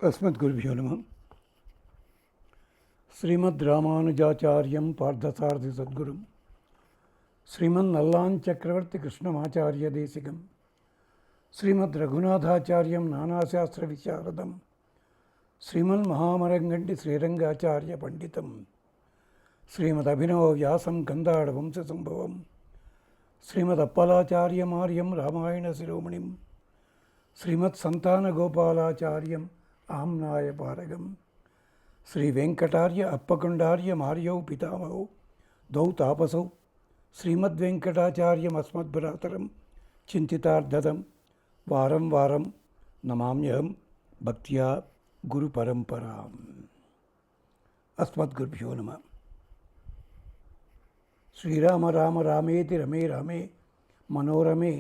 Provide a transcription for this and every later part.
अस्मद्गुरुभ्यो नमः। श्रीमद्रामानुजाचार्यं पार्थसारथि सद्गुरुं श्रीमन्नल्लाञ्चक्रवर्ति कृष्णमाचार्यदेशिकं श्रीमद्रघुनाथाचार्यं नानाशास्त्रविशारदं श्रीमन्महामरङ्गण्डि श्रीरङ्गाचार्यपण्डितं श्रीमदभिनवव्यासं कन्दाडवंशसम्भवं श्रीमदप्पलाचार्यमार्यं रामायणशिरोमणिं श्रीमत्सन्तानगोपालाचार्यं आम्नायपारगं श्रीवेङ्कटार्य अप्पकुण्डार्य मार्यौ पितामहौ द्वौ तापसौ श्रीमद्वेङ्कटाचार्यमस्मद्भ्रातरं चिन्तितार्धदं वारं वारं नमाम्यहं भक्त्या गुरुपरम्पराम्। अस्मद्गुरुभ्यो नमः। श्रीराम राम रामेति रमे रामे मनोरमे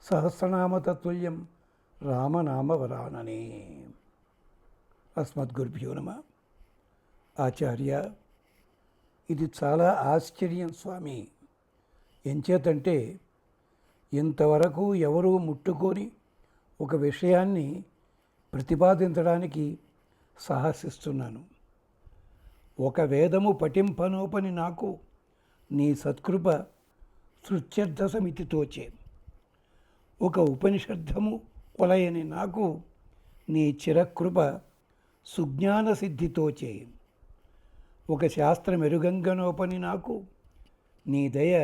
सहस्रनाम तत्तुल्यं రామనామవరాననే. అస్మద్గురుభ్యో నమ. ఆచార్య, ఇది చాలా ఆశ్చర్యం స్వామి. ఎంచేతంటే ఇంతవరకు ఎవరూ ముట్టుకొని ఒక విషయాన్ని ప్రతిపాదించడానికి సాహసిస్తున్నాను. ఒక వేదము పఠింపనోపని నాకు నీ సత్కృప శృత్యర్థసమితి తోచే. ఒక ఉపనిషద్ధము కొలయని నాకు నీ చిరకృప సుజ్ఞాన సిద్ధితోచే. ఒక శాస్త్రమెరుగంగనోపని నాకు నీ దయ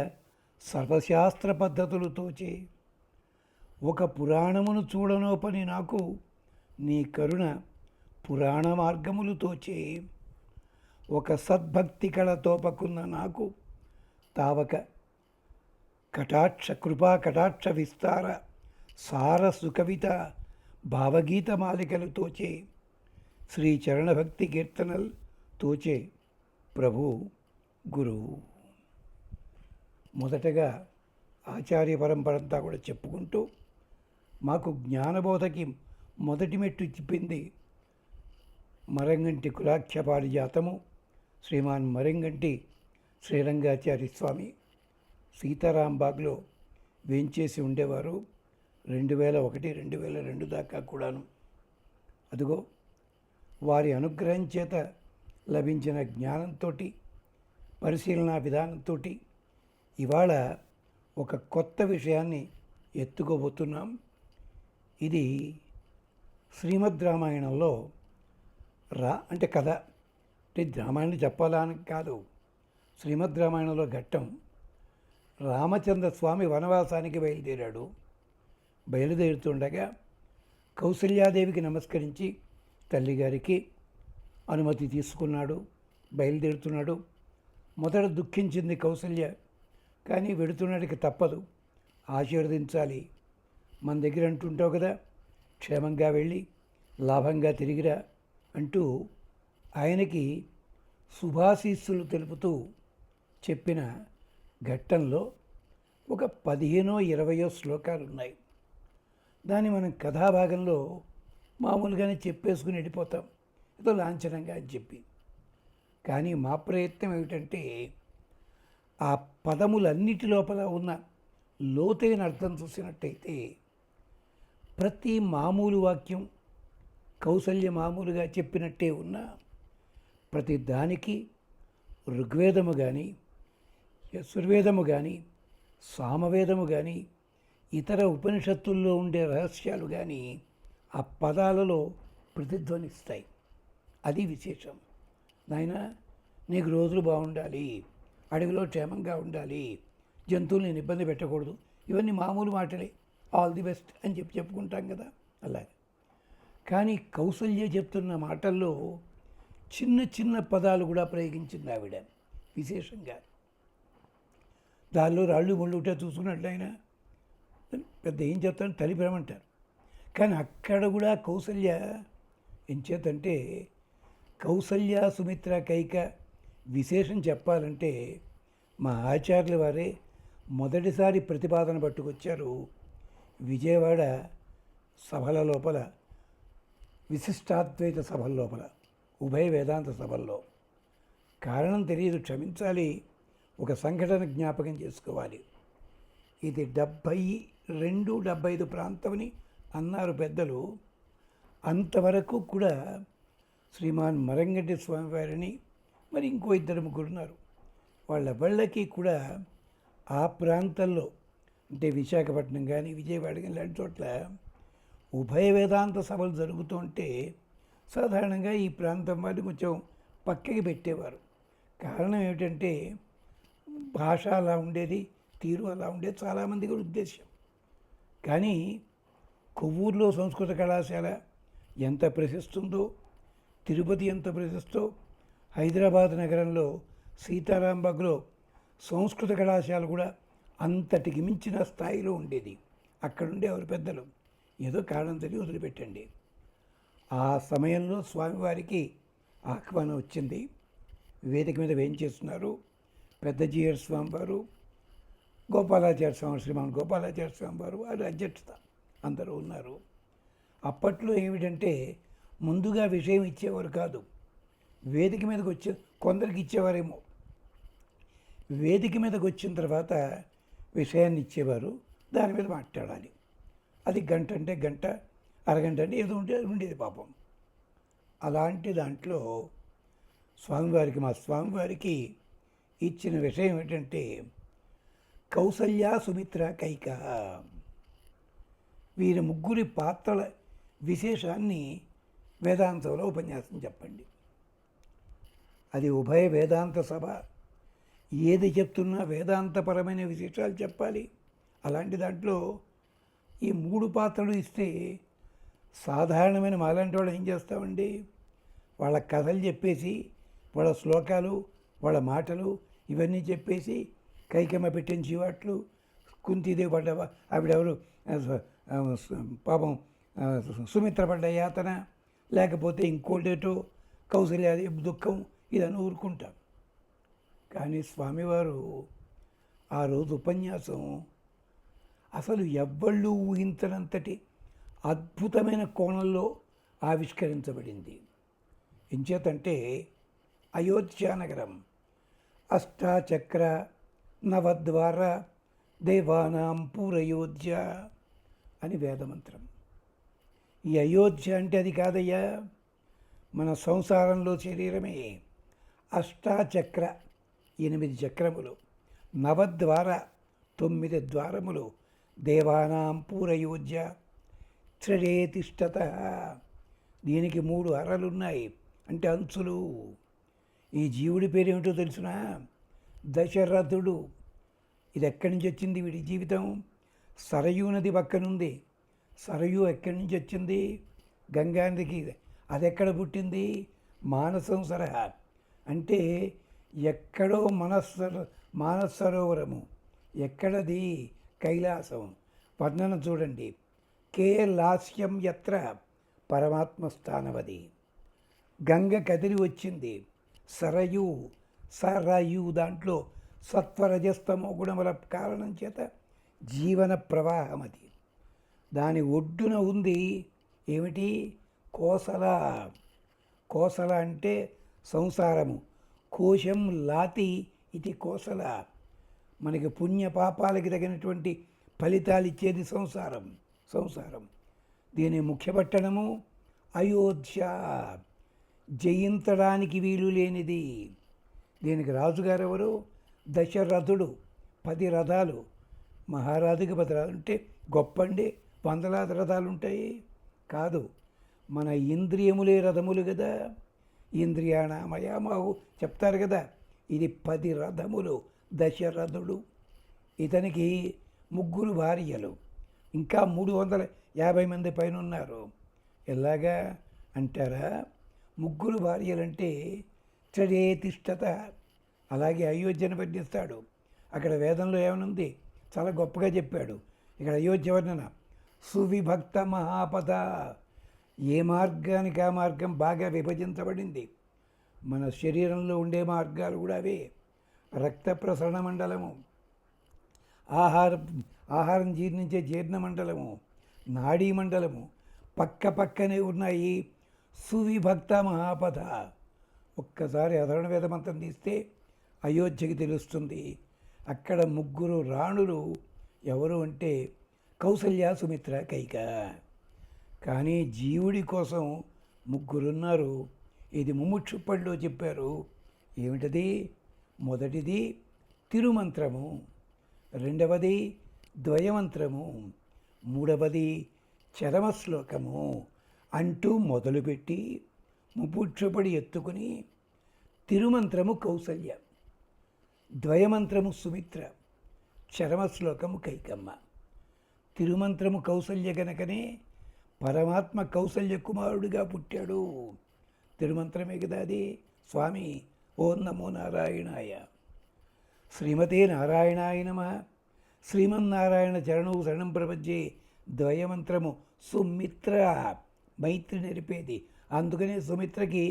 సర్వశాస్త్ర పద్ధతులతోచే. ఒక పురాణమును చూడనోపని నాకు నీ కరుణ పురాణ మార్గములతోచే. ఒక సద్భక్తి కళతోపకున్న నాకు తావక కటాక్ష కృపా కటాక్ష విస్తార సార సుకవిత భావగీత మాలికలు తోచే. శ్రీ చరణభక్తి కీర్తనలు తోచే ప్రభు గురువు. మొదటగా ఆచార్య పరంపరంతా కూడా చెప్పుకుంటూ మాకు జ్ఞానబోధకి మొదటి మెట్టు తిప్పింది మరంగంటి కులాఖ్య పారిజాతము శ్రీమాన్ మరంగంటి శ్రీరంగాచార్య స్వామి. సీతారాంబాగ్లో వేంచేసి ఉండేవారు 2001-2002 దాకా కూడాను. అదిగో వారి అనుగ్రహం చేత లభించిన జ్ఞానంతో పరిశీలనా విధానంతో ఇవాళ ఒక కొత్త విషయాన్ని ఎత్తుకోబోతున్నాం. ఇది శ్రీమద్ రామాయణంలో అంటే కథ, అంటే రామాయణం చెప్పాలని కాదు, శ్రీమద్ రామాయణంలో ఘట్టం. రామచంద్ర స్వామి వనవాసానికి బయలుదేరుతుండగా కౌసల్యాదేవికి నమస్కరించి తల్లిగారికి అనుమతి తీసుకున్నాడు. బయలుదేరుతున్నాడు. మొదట దుఃఖించింది కౌసల్య. కానీ వెడుతున్నాడికి తప్పదు, ఆశీర్వదించాలి. మన దగ్గర అంటుంటావు కదా, క్షేమంగా వెళ్ళి లాభంగా తిరిగిరా అంటూ ఆయనకి శుభాశీస్సులు తెలుపుతూ చెప్పిన ఘట్టంలో ఒక 15-20 శ్లోకాలు ఉన్నాయి. దాన్ని మనం కథాభాగంలో మామూలుగానే చెప్పేసుకుని వెళ్ళిపోతాం, ఏదో లాంఛనంగా అని చెప్పి. కానీ మా ప్రయత్నం ఏమిటంటే ఆ పదములన్నిటి లోపల ఉన్న లోతైన అర్థం చూసినట్టయితే ప్రతి మామూలు వాక్యం కౌసల్య మామూలుగా చెప్పినట్టే ఉన్న ప్రతి దానికి ఋగ్వేదము కానీ యజుర్వేదము కానీ సామవేదము కానీ ఇతర ఉపనిషత్తుల్లో ఉండే రహస్యాలు కానీ ఆ పదాలలో ప్రతిధ్వనిస్తాయి. అది విశేషం. నాయన, నీకు రోజులు బాగుండాలి, అడవిలో క్షేమంగా ఉండాలి, జంతువులు నేను ఇబ్బంది పెట్టకూడదు, ఇవన్నీ మామూలు మాటలే, ఆల్ ది బెస్ట్ అని చెప్పుకుంటాం కదా, అలాగే. కానీ కౌసల్య చెప్తున్న మాటల్లో చిన్న చిన్న పదాలు కూడా ప్రయోగించింది ఆవిడ విశేషంగా. దానిలో రాళ్ళు ముళ్ళు ఉంటే చూసుకున్నట్లు ఆయన పెద్ద ఏం చెప్తాను తలిపేమంటారు. కానీ అక్కడ కూడా కౌసల్య ఎంచేతంటే కౌసల్య సుమిత్ర కైక విశేషం చెప్పాలంటే మా ఆచార్యుల వారే మొదటిసారి ప్రతిపాదన పట్టుకొచ్చారు విజయవాడ సభల లోపల, విశిష్టాద్వైత సభల లోపల, ఉభయ వేదాంత సభల్లో. కారణం తెలియదు, క్షమించాలి, ఒక సంఘటన జ్ఞాపకం చేసుకోవాలి. ఇది 72-75 ప్రాంతమని అన్నారు పెద్దలు. అంతవరకు కూడా శ్రీమాన్ మరంగంటి స్వామివారిని మరి ఇంకో ఇద్దరు ముగ్గురు ఉన్నారు. వాళ్ళకి కూడా ఆ ప్రాంతంలో అంటే విశాఖపట్నం కానీ విజయవాడ కానీ ఇలాంటి చోట్ల ఉభయ వేదాంత సభలు జరుగుతుంటే సాధారణంగా ఈ ప్రాంతం వారిని కొంచెం పక్కకి పెట్టేవారు. కారణం ఏమిటంటే భాష అలా ఉండేది, తీరు అలా ఉండేది చాలామంది కూడా ఉద్దేశం. కానీ కొవ్వూరులో సంస్కృత కళాశాల ఎంత ప్రశస్తుందో, తిరుపతి ఎంత ప్రశస్తో, హైదరాబాద్ నగరంలో సీతారాంబాగ్లో సంస్కృత కళాశాల కూడా అంతటికి మించిన స్థాయిలో ఉండేది. అక్కడుండే ఎవరు పెద్దలు ఏదో కారణం తెలియ వదిలిపెట్టండి. ఆ సమయంలో స్వామివారికి ఆహ్వానం వచ్చింది. వేదిక మీద వేయించేస్తున్నారు పెద్ద జీఆర్ స్వామి వారు, గోపాలాచార్య స్వామి, శ్రీమాన్ గోపాలాచార్య స్వామి వారు, వారు అధ్యక్షత అందరూ ఉన్నారు. అప్పట్లో ఏమిటంటే ముందుగా విషయం ఇచ్చేవారు కాదు, వేదిక మీదకి వచ్చే కొందరికి ఇచ్చేవారేమో. వేదిక మీదకి వచ్చిన తర్వాత విషయాన్ని ఇచ్చేవారు, దాని మీద మాట్లాడాలి. అది గంట అంటే గంట, అరగంట అంటే ఏదో ఉంటే ఉండేది పాపం. అలాంటి దాంట్లో స్వామివారికి మా స్వామివారికి ఇచ్చిన విషయం ఏంటంటే కౌసల్య, సుమిత్ర, కైక వీరి ముగ్గురి పాత్రల విశేషాన్ని వేదాంతంలో ఉపన్యాసం చెప్పండి. అది ఉభయ వేదాంత సభ, ఏది చెప్తున్నా వేదాంతపరమైన విశేషాలు చెప్పాలి. అలాంటి దాంట్లో ఈ మూడు పాత్రలు ఇస్తే సాధారణమైన మాలాంటి వాళ్ళు ఏం చేస్తామండి, వాళ్ళ కథలు చెప్పేసి, వాళ్ళ శ్లోకాలు, వాళ్ళ మాటలు ఇవన్నీ చెప్పేసి కైకమ్మ పెట్టిన జీవాట్లు, కుంతీదేవి పడ్డ ఆవిడెవరు పాపం సుమిత్ర పడ్డ యాతన, లేకపోతే ఇంకోటేటో కౌసల్యాది దుఃఖం, ఇదని ఊరుకుంటాం. కానీ స్వామివారు ఆ రోజు ఉపన్యాసం అసలు ఎవ్వళ్ళు ఊహించనంతటి అద్భుతమైన కోణంలో ఆవిష్కరించబడింది. ఎంచేతంటే అయోధ్యానగరం అష్టాచక్ర నవద్వార దేవానాం పూరయోధ్య అని వేదమంత్రం. ఈ అయోధ్య అంటే అది కాదయ్యా, మన సంసారంలో శరీరమే. అష్టాచక్ర 8 చక్రములు, నవద్వార 9 ద్వారములు, దేవానాం పూరయోధ్య త్రిరేతిష్టత, దీనికి 3 అరలున్నాయి అంటే అంచులు. ఈ జీవుడి పేరు ఏమిటో తెలుసునా? దశరథుడు. ఇది ఎక్కడి నుంచి వచ్చింది వీడి జీవితం? సరయూ నది పక్కనుంది. సరయూ ఎక్కడి నుంచి వచ్చింది? గంగా నదికి. అది ఎక్కడ పుట్టింది? మానసం సరహా అంటే ఎక్కడో మానసరోవరము. ఎక్కడది? కైలాసం. వర్ణన చూడండి. కే లాస్యం యత్ర పరమాత్మ స్థానవది. గంగ కదిలి వచ్చింది. సరయు దాంట్లో సత్వరజస్తమో గుణముల కారణం చేత జీవన ప్రవాహం అది. దాని ఒడ్డున ఉంది ఏమిటి? కోసల. కోసల అంటే సంసారము. కోశం లాతి ఇది కోసల. మనకి పుణ్య పాపాలకి తగినటువంటి ఫలితాలు ఇచ్చేది సంసారం. దీని ముఖ్య పట్టణము అయోధ్య, జయించడానికి వీలు లేనిది. దీనికి రాజుగారు ఎవరు? దశరథుడు. 10 రథాలు. మహారాజుకి 10 రథాలు ఉంటే గొప్పండి, 100 రథాలు ఉంటాయి. కాదు, మన ఇంద్రియములే రథములు కదా. ఇంద్రియాణమయామాహు చెప్తారు కదా. ఇది 10 రథములు. దశరథుడు. ఇతనికి 3 భార్యలు, ఇంకా 350 మంది పైన ఉన్నారు. ఎలాగా అంటారా? 3 భార్యలంటే త్రిరేతిష్టత. అలాగే అయోధ్యను వర్ణిస్తాడు. అక్కడ వేదంలో ఏమనుంది? చాలా గొప్పగా చెప్పాడు. ఇక్కడ అయోధ్య వర్ణన సువిభక్త మహాపథ. ఏ మార్గానికి ఆ మార్గం బాగా విభజించబడింది. మన శరీరంలో ఉండే మార్గాలు కూడా అవే. రక్త ప్రసరణ మండలము, ఆహారం జీర్ణించే జీర్ణ మండలము, నాడీ మండలము పక్కనే ఉన్నాయి. సువిభక్త మహాపథ. ఒక్కసారి అధర్వణ వేదమంతం తీస్తే అయోధ్యకి తెలుస్తుంది. అక్కడ 3 రాణులు ఎవరు అంటే కౌసల్య, సుమిత్ర, కైక. కానీ జీవుడి కోసం ముగ్గురున్నారు. ఇది ముముక్షుప్పడిలో చెప్పారు. ఏమిటది? మొదటిది తిరుమంత్రము, రెండవది ద్వయమంత్రము, మూడవది చరమశ్లోకము అంటూ మొదలుపెట్టి ముముక్షుపడి ఎత్తుకుని తిరుమంత్రము కౌసల్య, ద్వయమంత్రము సుమిత్ర, చరమశ్లోకము కైకమ్మ. తిరుమంత్రము కౌసల్య గనకనే పరమాత్మ కౌసల్య కుమారుడిగా పుట్టాడు. తిరుమంత్రమే కదా అది. స్వామి ఓం నమో నారాయణాయ. శ్రీమతే నారాయణాయ నమః. శ్రీమన్నారాయణ చరణం శరణం ప్రపంచే. ద్వయమంత్రము సుమిత్ర, మైత్రి నేర్పేది. అందుకనే సుమిత్రకి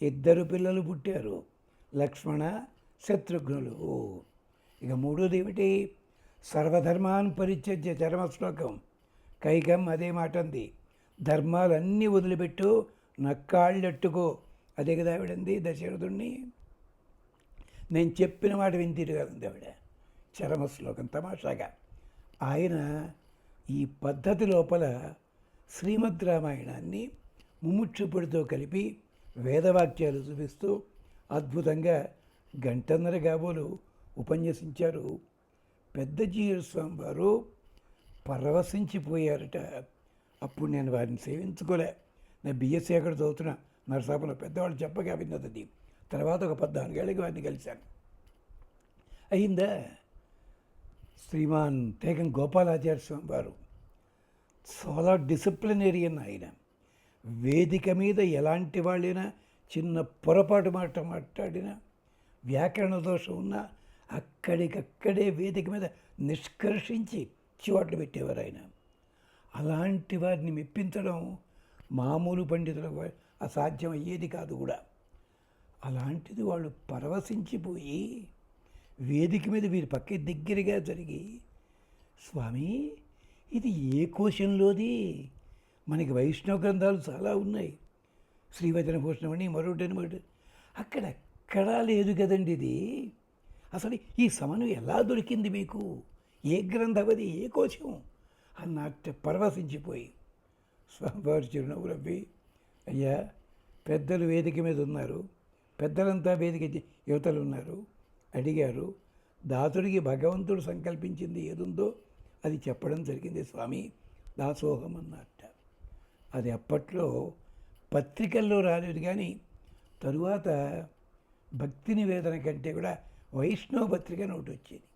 ఇద్దరు పిల్లలు పుట్టారు, లక్ష్మణ శత్రుఘ్నులు. ఇక మూడోది ఏమిటి? సర్వధర్మాన్ పరిత్యజ్య, చరమశ్లోకం. కైకం అదే మాట అంది. ధర్మాలన్నీ వదిలిపెట్టు, నక్కాళ్ళెట్టుకో. అదే కదా ఆవిడంది దశరథుణ్ణి. నేను చెప్పిన మాట వింతిరగలంది ఆవిడ. చరమశ్లోకం తమాషాగా. ఆయన ఈ పద్ధతి లోపల శ్రీమద్ రామాయణాన్ని ముముక్షుపుడితో కలిపి వేదవాక్యాలు చూపిస్తూ అద్భుతంగా గంటన్నర కాబోలు ఉపన్యసించారు. పెద్ద జీయస్వామి వారు పరవశించిపోయారట. అప్పుడు నేను వారిని సేవించుకోలే. నేను బిఎస్సీ అక్కడ చదువుతున్నా నరసాపురంలో. పెద్దవాళ్ళు చెప్పగా విన్నది. తర్వాత ఒక 14 ఏళ్ళకి వారిని కలిశాను. అయిందా? శ్రీమాన్ తేగం గోపాలాచార్య స్వామి వారు చాలా డిసిప్లినేరియన్. ఆయన వేదిక మీద ఎలాంటి వాళ్ళైనా చిన్న పొరపాటు మాట మాట్లాడినా, వ్యాకరణ దోషం ఉన్నా అక్కడికక్కడే వేదిక మీద నిష్కర్షించి చివాట్లు పెట్టేవారు ఆయన. అలాంటి వారిని మెప్పించడం మామూలు పండితులకు అసాధ్యం అయ్యేది కాదు కూడా. అలాంటిది వాళ్ళు పరవశించిపోయి వేదిక మీద వీరి పక్క దగ్గరగా జరిగి, స్వామి ఇది ఏ కోశంలోది? మనకి వైష్ణవ గ్రంథాలు చాలా ఉన్నాయి, శ్రీవచన భూషణమని మరొకటి. అక్కడెక్కడా లేదు కదండి ఇది. అసలు ఈ సమను ఎలా దొరికింది మీకు? ఏ గ్రంథవది, ఏ కోశం అన్నట్టు పరవశించిపోయి స్వామివారి చిరునవ్వు రవ్వి, అయ్యా పెద్దలు వేదిక మీద ఉన్నారు, పెద్దలంతా వేదిక యువతలు ఉన్నారు, అడిగారు. దాసుడికి భగవంతుడు సంకల్పించింది ఏదుందో అది చెప్పడం జరిగింది స్వామి, దాసోహం అన్నట్ట. అది అప్పట్లో పత్రికల్లో రాలేదు, కానీ తరువాత భక్తి నివేదన కంటే కూడా వైష్ణవ పత్రిక అని ఒకటి వచ్చేది,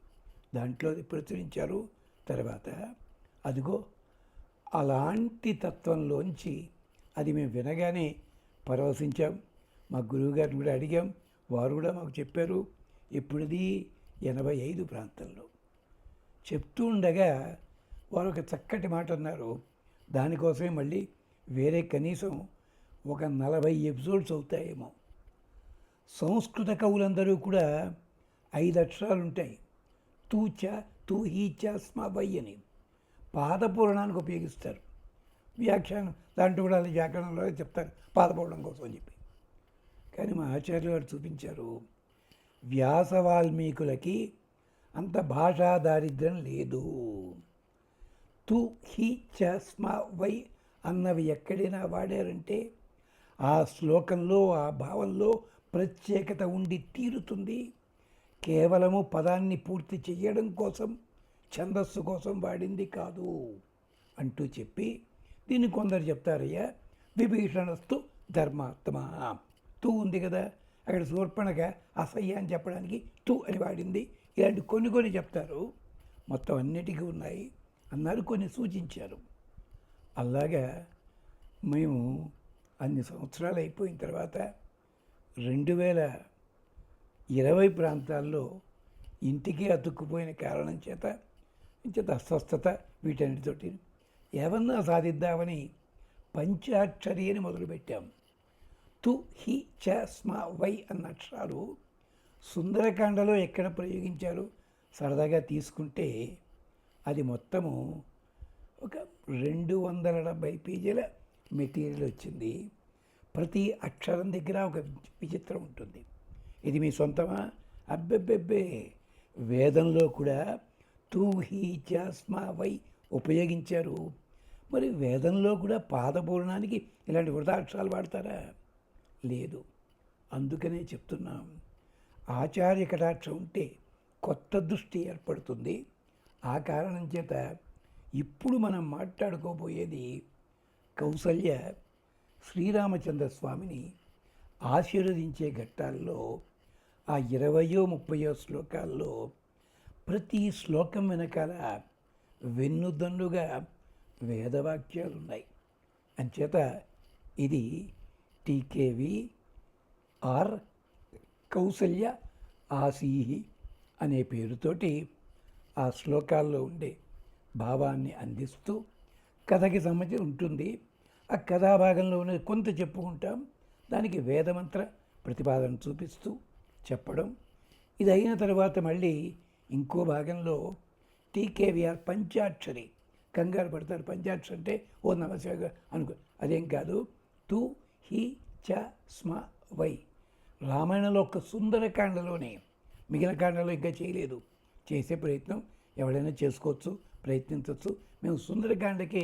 దాంట్లో అది ప్రచురించారు. తర్వాత అదిగో అలాంటి తత్వంలోంచి అది మేము వినగానే పరవశించాం. మా గురువుగారిని కూడా అడిగాం, వారు కూడా మాకు చెప్పారు. ఇప్పుడుది 85 ప్రాంతంలో చెప్తూ ఉండగా వారు ఒక చక్కటి మాట అన్నారు. దానికోసమే మళ్ళీ వేరే కనీసం ఒక 40 ఎపిసోడ్స్ అవుతాయేమో. సంస్కృత కవులందరూ కూడా 5 అక్షరాలు ఉంటాయి. తూచ, తూ, హీచ, స్మ, వై అని పాదపూరణానికి ఉపయోగిస్తారు. వ్యాఖ్యానం దాంట్లో కూడా అది వ్యాకరణంలో చెప్తారు పాదపూరణం కోసం అని చెప్పి. కానీ మా ఆచార్యులు గారు చూపించారు, వ్యాస వాల్మీకులకి అంత భాషా దారిద్ర్యం లేదు. తు, హి, చ, స్మ, వై అన్నవి ఎక్కడైనా వాడారంటే ఆ శ్లోకంలో ఆ భావంలో ప్రత్యేకత ఉండి తీరుతుంది. కేవలము పదాన్ని పూర్తి చేయడం కోసం, ఛందస్సు కోసం వాడింది కాదు అంటూ చెప్పి, దీన్ని కొందరు చెప్తారయ్యా విభీషణస్తు ధర్మాత్మ. తూ ఉంది కదా, అక్కడ శూర్పణఖ అసహ్య అని చెప్పడానికి తూ అని వాడింది. ఇలాంటి కొన్ని చెప్తారు. మొత్తం అన్నిటికీ ఉన్నాయి అన్నారు, కొన్ని సూచించారు. అలాగా మేము అన్ని సంవత్సరాలు అయిపోయిన తర్వాత 2020 ప్రాంతాల్లో ఇంటికి అతుక్కుపోయిన కారణం చేత అస్వస్థత వీటన్నిటితోటి ఏమన్నా సాధిద్దామని పంచాక్షరి అని మొదలుపెట్టాం. తు, హి, చ, స్మ, వై అన్న అక్షరాలు సుందరకాండలో ఎక్కడ ప్రయోగించారు సరదాగా తీసుకుంటే అది మొత్తము ఒక 270 పేజీల మెటీరియల్ వచ్చింది. ప్రతి అక్షరం దగ్గర ఒక విచిత్రం ఉంటుంది. ఇది మీ సొంతమా? అబ్బెబ్బెబ్బే, వేదంలో కూడా తూ, హి, చ, స్మ, వై ఉపయోగించారు. మరి వేదంలో కూడా పాదపూర్ణానికి ఇలాంటి వృతాక్షరాలు వాడతారా? లేదు. అందుకనే చెప్తున్నాం, ఆచార్య కటాక్షం ఉంటే కొత్త దృష్టి ఏర్పడుతుంది. ఆ కారణం చేత ఇప్పుడు మనం మాట్లాడుకోబోయేది కౌసల్య శ్రీరామచంద్ర స్వామిని ఆశీర్వదించే ఘట్టాల్లో ఆ 20-30 శ్లోకాల్లో ప్రతి శ్లోకం వెనకాల వెన్నుదన్నుగా వేదవాక్యాలు ఉన్నాయి. అంచేత ఇది టీకేవి ఆర్ కౌసల్య ఆసీహి అనే పేరుతోటి ఆ శ్లోకాల్లో ఉండే భావాన్ని అందిస్తూ కథకి సంబంధించి ఉంటుంది. ఆ కథాభాగంలో ఉన్నది కొంత చెప్పుకుంటాం, దానికి వేదమంత్ర ప్రతిపాదన చూపిస్తూ చెప్పడం. ఇది అయిన తర్వాత మళ్ళీ ఇంకో భాగంలో టీకేవిఆర్ పంచాక్షరి, కంగారు పడతారు. పంచాక్షరి అంటే ఓ నమశివాయ అనుకో, అదేం కాదు. తు హి చ స్మ వై. రామాయణంలో ఒక సుందరకాండలోనే, మిగిలిన కాండలో ఇంకా చేయలేదు. చేసే ప్రయత్నం ఎవరైనా చేసుకోవచ్చు, ప్రయత్నించవచ్చు. మేము సుందరకాండకే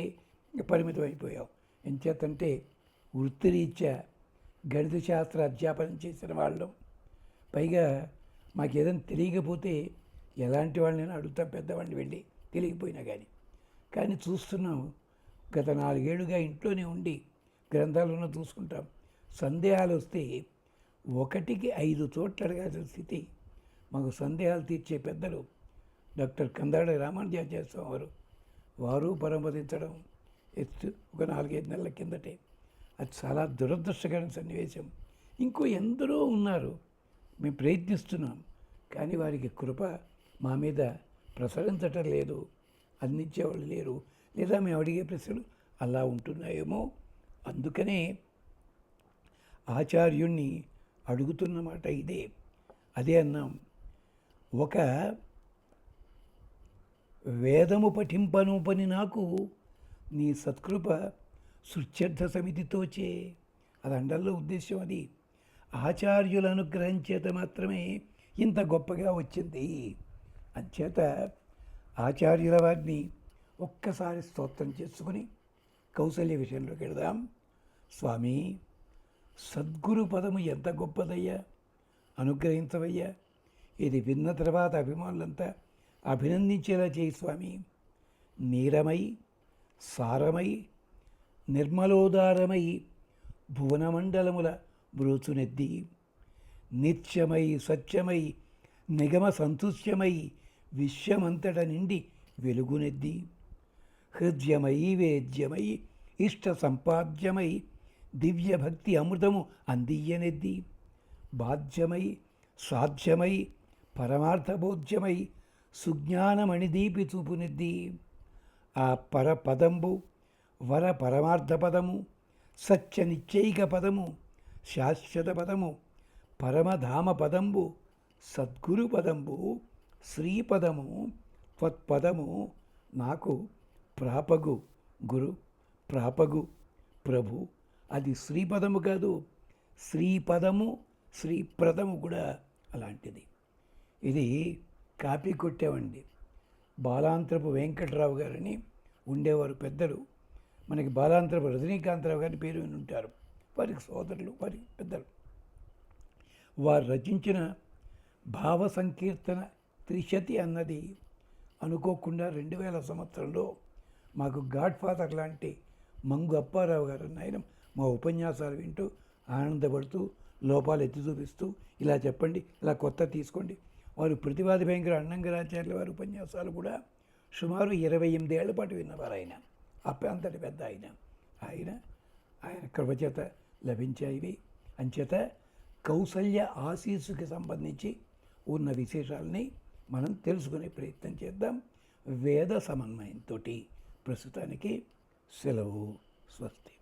పరిమితం అయిపోయాం. ఎంచేతంటే వృత్తిరీత్యా గణిత శాస్త్ర అధ్యాపనం చేసిన వాళ్ళం. పైగా మాకు ఏదైనా తెలియకపోతే ఎలాంటి వాళ్ళని అడుగుతాం, పెద్దవాడిని వెళ్ళి, తెలియకపోయినా కానీ చూస్తున్నాం. గత 4 ఏళ్ళుగా ఇంట్లోనే ఉండి గ్రంథాలను చూసుకుంటాం. సందేహాలు వస్తే 1కి 5 చోట్ల అడగాల్సిన స్థితి. మాకు సందేహాలు తీర్చే పెద్దలు డాక్టర్ కందాడ రామానుజాచార్య స్వామి వారు పరమపదించడం ఒక 4-5 నెలల కిందటే. అది చాలా దురదృష్టకరమైన సన్నివేశం. ఇంకో ఎందరో ఉన్నారు, మేము ప్రయత్నిస్తున్నాం, కానీ వారికి కృప మా మీద ప్రసరించటం లేదు, అందించేవాళ్ళు లేరు, లేదా మేము అడిగే ప్రశ్నలు అలా ఉంటున్నాయేమో. అందుకనే ఆచార్యుణ్ణి అడుగుతున్నమాట ఇదే. అదే అన్నాం, ఒక వేదము పఠింపను పని నాకు నీ సత్కృప సుత్యర్థ సమితితోచే. అది అండల్లో ఉద్దేశం. అది ఆచార్యుల అనుగ్రహం చేత మాత్రమే ఇంత గొప్పగా వచ్చింది. అంచేత ఆచార్యుల వారిని ఒక్కసారి స్తోత్రం చేసుకుని కౌసల్య విషయంలోకి వెళదాం. స్వామి, సద్గురు పదము ఎంత గొప్పదయ్యా, అనుగ్రహించవయ్యా. ఇది విన్న తర్వాత అభిమానులంతా అభినందించేలా చేయి స్వామి. నీరమై సారమై నిర్మలోదారమై భువనమండలముల బ్రోచునెద్ది, నిత్యమై సత్యమై నిగమ సంతుష్యమై విశ్వమంతట నిండి వెలుగునెద్ది, హృద్యమై వేద్యమై ఇష్ట సంపాద్యమై దివ్యభక్తి అమృతము అందియ్యనెద్ది, బాధ్యమై సాధ్యమై పరమార్థబోధ్యమై సుజ్ఞానమణిదీపి చూపునెద్ది. ఆ పరపదంబు వర పరమార్థ పదము, సత్య నిశ్చైక పదము, శాశ్వత పదము, పరమధామ పదంబు, సద్గురు పదంబు, శ్రీపదము, త్వత్పదము నాకు ప్రాపగు గురు, ప్రాపగు ప్రభు. అది శ్రీపదము కాదు, శ్రీపదము, శ్రీప్రదము కూడా అలాంటిది. ఇది కాపీ కొట్టామండి. బాలాంత్రపు వెంకటరావు గారని ఉండేవారు పెద్దలు. మనకి బాలాంత్రపు రజనీకాంతరావు గారి పేరు విని ఉంటారు. వారికి సోదరులు, వారి పెద్దలు. వారు రచించిన భావ సంకీర్తన త్రిశతి అన్నది అనుకోకుండా 2000 సంవత్సరంలో మాకు గాడ్ ఫాదర్ లాంటి మంగు అప్పారావు గారు ఆయన మా ఉపన్యాసాలు వింటూ ఆనందపడుతూ లోపాలు ఎత్తి చూపిస్తూ, ఇలా చెప్పండి, ఇలా కొత్త తీసుకోండి. వారు ప్రతివాది భయంకర అన్నంగరాచార్యుల వారి ఉపన్యాసాలు కూడా సుమారు 28 ఏళ్ల పాటు విన్నవారు. ఆయన అంతటి పెద్ద ఆయన కృపచేత లభించాయి. అంచేత కౌసల్య ఆశీస్సుకి సంబంధించి ఉన్న విశేషాలని మనం తెలుసుకునే ప్రయత్నం చేద్దాం. వేద సమన్వయంతో ప్రస్తుతానికి సెలవు. స్వస్తి.